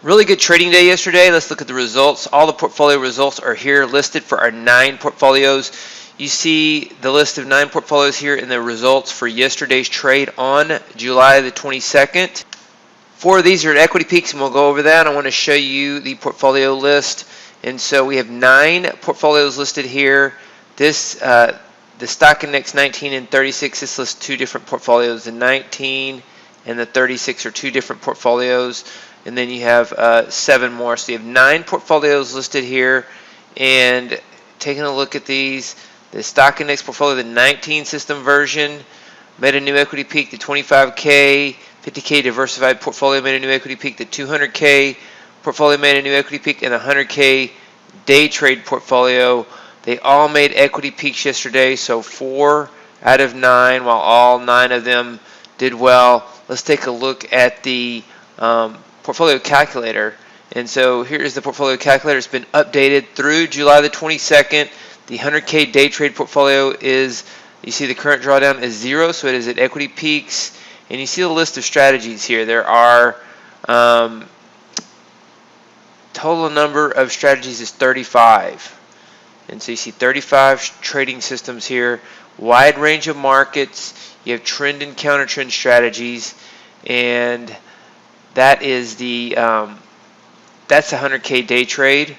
Really good trading day yesterday. Let's look at the results. All the portfolio results are here listed for our 9 portfolios. You see the list of 9 portfolios here in the results for yesterday's trade on July the 22nd. 4 of these are at equity peaks, and we'll go over that. I want to show you the portfolio list. And so we have 9 portfolios listed here. This the stock index 19 and 36. This lists 2 different portfolios. The 19 and the 36 are 2 different portfolios. And then you have 7 more. So you have 9 portfolios listed here. And taking a look at these, the stock index portfolio, the 19 system version, made a new equity peak. The 25K, 50K diversified portfolio made a new equity peak. The 200K portfolio made a new equity peak. And the 100K day trade portfolio, they all made equity peaks yesterday. So 4 out of 9, while all 9 of them did well. Let's take a look at the portfolio calculator. And so here is the portfolio calculator. It's been updated through July the 22nd. The 100K day trade portfolio is, you see the current drawdown is 0, so it is at equity peaks. And you see the list of strategies here. There are total number of strategies is 35. And so you see 35 trading systems here, wide range of markets. You have trend and counter trend strategies, and that is the that's the 100K day trade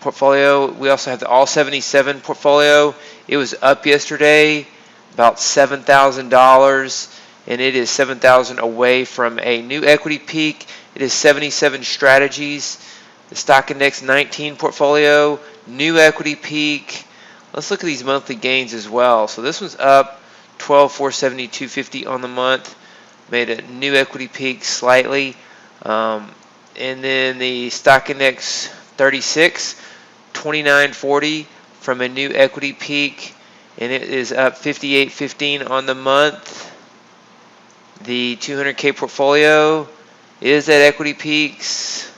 portfolio. We also have the all 77 portfolio. It was up yesterday about $7,000, and it is $7,000 away from a new equity peak. It is 77 strategies. The stock index 19 portfolio, new equity peak. Let's look at these monthly gains as well. So this one's up 12,472.50 on the month. Made a new equity peak slightly. And then the stock index 36, 29.40 from a new equity peak, and it is up 58.15 on the month. The 200K portfolio is at equity peaks,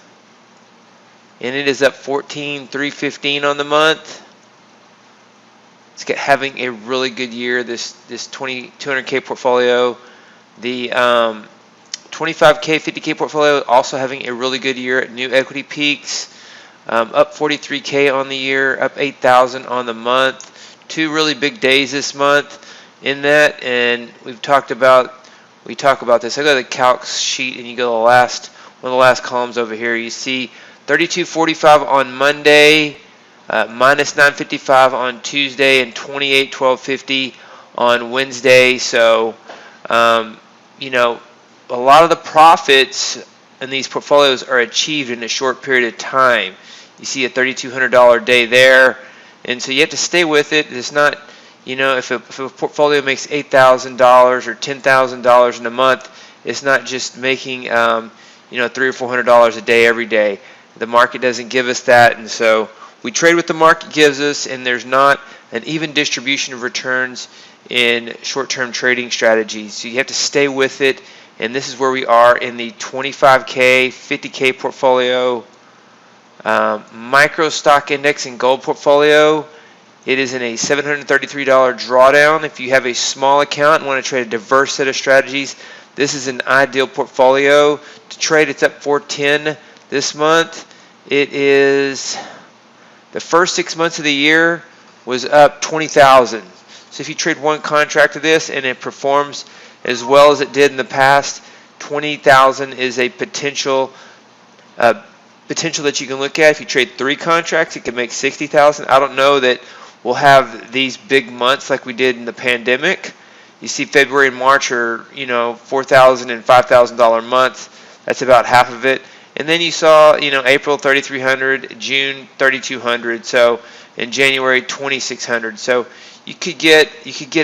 and it is up 14,315 on the month. It's having a really good year, this 200K portfolio. The 25K, 50K portfolio also having a really good year at new equity peaks, up 43K on the year, up 8,000 on the month. 2 really big days this month in that, and we talk about this. I go to the calc sheet, and you go to the last one of the last columns over here. You see 32.45 on Monday, minus 9.55 on Tuesday, and 28.12.50 on Wednesday. So you know, a lot of the profits in these portfolios are achieved in a short period of time. You see a $3,200 day there, and so you have to stay with it. It's not, you know, if a portfolio makes $8,000 or $10,000 in a month, it's not just making you know, $300 or $400 a day every day. The market doesn't give us that, and so we trade what the market gives us, and there's not an even distribution of returns in short-term trading strategies. So you have to stay with it, and this is where we are in the 25K, 50K portfolio, micro stock index and gold portfolio. It is in a $733 drawdown. If you have a small account and want to trade a diverse set of strategies, this is an ideal portfolio to trade. It's up 410 this month. It is, the first 6 months of the year was up 20,000. So if you trade one contract of this and it performs as well as it did in the past, 20,000 is a potential that you can look at. If you trade 3 contracts, it can make 60,000. I don't know that we'll have these big months like we did in the pandemic. You see February and March are, you know, $4,000 and $5,000 months. That's about half of it. And then you saw, you know, April 3,300, June 3,200. So in January 2,600. So you could get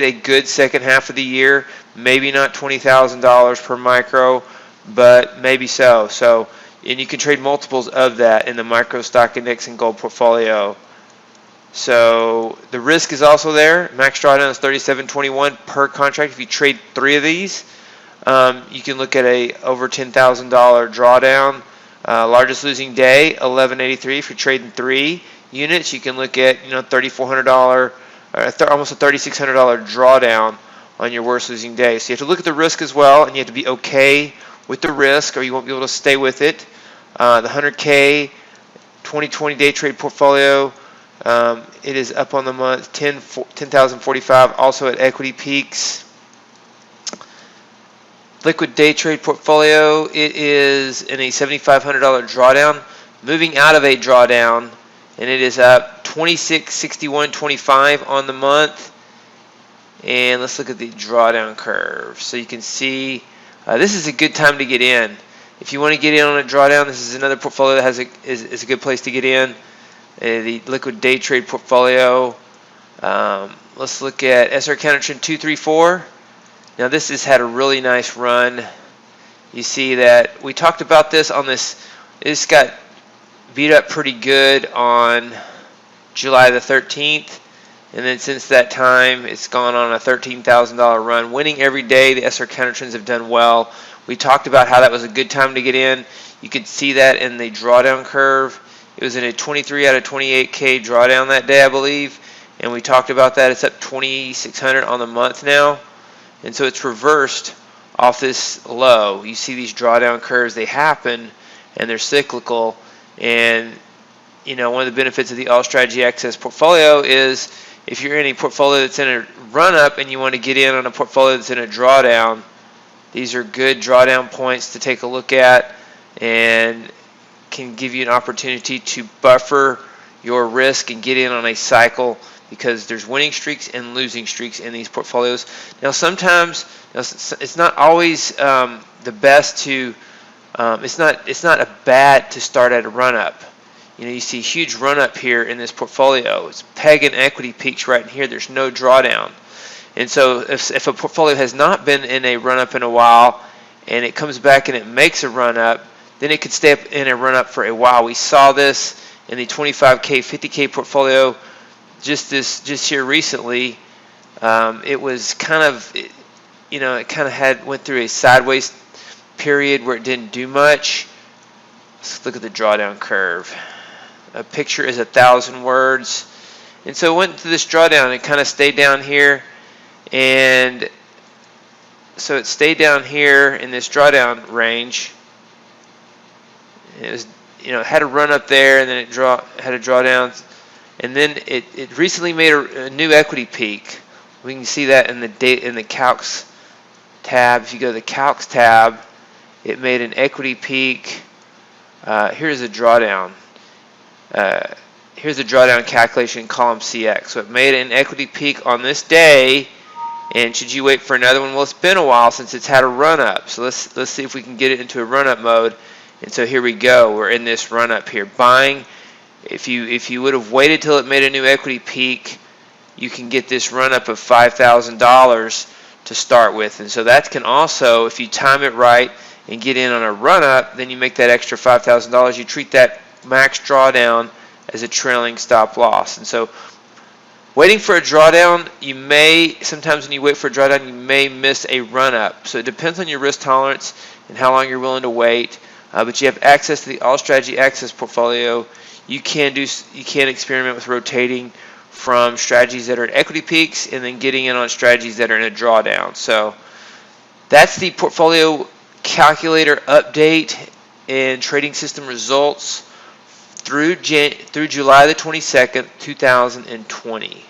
a good second half of the year. Maybe not $20,000 per micro, but maybe so. So, and you can trade multiples of that in the micro stock index and gold portfolio. So the risk is also there. Max drawdown is 37.21 per contract. If you trade 3 of these, you can look at a over $10,000 drawdown. Largest losing day, 1183. If you're trading 3 units, you can look at, you know, $3,400, almost a $3,600 drawdown on your worst losing day. So you have to look at the risk as well, and you have to be okay with the risk, or you won't be able to stay with it. The 100K 2020 day trade portfolio, it is up on the month 10,045, also at equity peaks. Liquid day trade portfolio, it is in a $7,500 drawdown, moving out of a drawdown, and it is up 2661.25 on the month. And let's look at the drawdown curve. So you can see this is a good time to get in. If you want to get in on a drawdown, this is another portfolio that is a good place to get in. The liquid day trade portfolio. Let's look at SR CounterTrend 234. Now this has had a really nice run. You see that we talked about this on this. It's got beat up pretty good on July the 13th. And then since that time, it's gone on a $13,000 run, winning every day. The SR CounterTrends have done well. We talked about how that was a good time to get in. You could see that in the drawdown curve. It was in a 23 out of 28K drawdown that day, I believe. And we talked about that. It's up 2,600 on the month now. And so it's reversed off this low. You see these drawdown curves, they happen, and they're cyclical. And, you know, one of the benefits of the All Strategy Access portfolio is if you're in a portfolio that's in a run-up and you want to get in on a portfolio that's in a drawdown, these are good drawdown points to take a look at and can give you an opportunity to buffer your risk and get in on a cycle, because there's winning streaks and losing streaks in these portfolios. Now sometimes it's not always the best to it's not a bad to start at a run-up. You know, you see huge run-up here in this portfolio. It's peg and equity peaks right in here. There's no drawdown. And so if a portfolio has not been in a run-up in a while and it comes back and it makes a run-up, then it could stay up in a run-up for a while. We saw this in the 25K, 50K portfolio just here recently. It was kind of, you know, it kind of went through a sideways period where it didn't do much. Let's look at the drawdown curve. A picture is 1,000 words. And so it went to this drawdown and kind of stayed down here. And so it stayed down here in this drawdown range. It was, you know, it had a run up there, and then it had a drawdown. And then it recently made a new equity peak. We can see that in the Calcs tab. If you go to the Calcs tab, it made an equity peak. Here's a drawdown. Here's the drawdown calculation in column CX. So it made an equity peak on this day, and should you wait for another one? Well, it's been a while since it's had a run up. So let's see if we can get it into a run up mode. And so here we go. We're in this run up here. Buying. If you would have waited till it made a new equity peak, you can get this run up of $5,000 to start with. And so that can also, if you time it right and get in on a run up, then you make that extra $5,000. You treat that max drawdown as a trailing stop loss. And so waiting for a drawdown, sometimes when you wait for a drawdown, you may miss a run up. So it depends on your risk tolerance and how long you're willing to wait. But you have access to the All Strategy Access portfolio. You can experiment with rotating from strategies that are at equity peaks and then getting in on strategies that are in a drawdown. So that's the portfolio calculator update and trading system results through July the 22nd, 2020.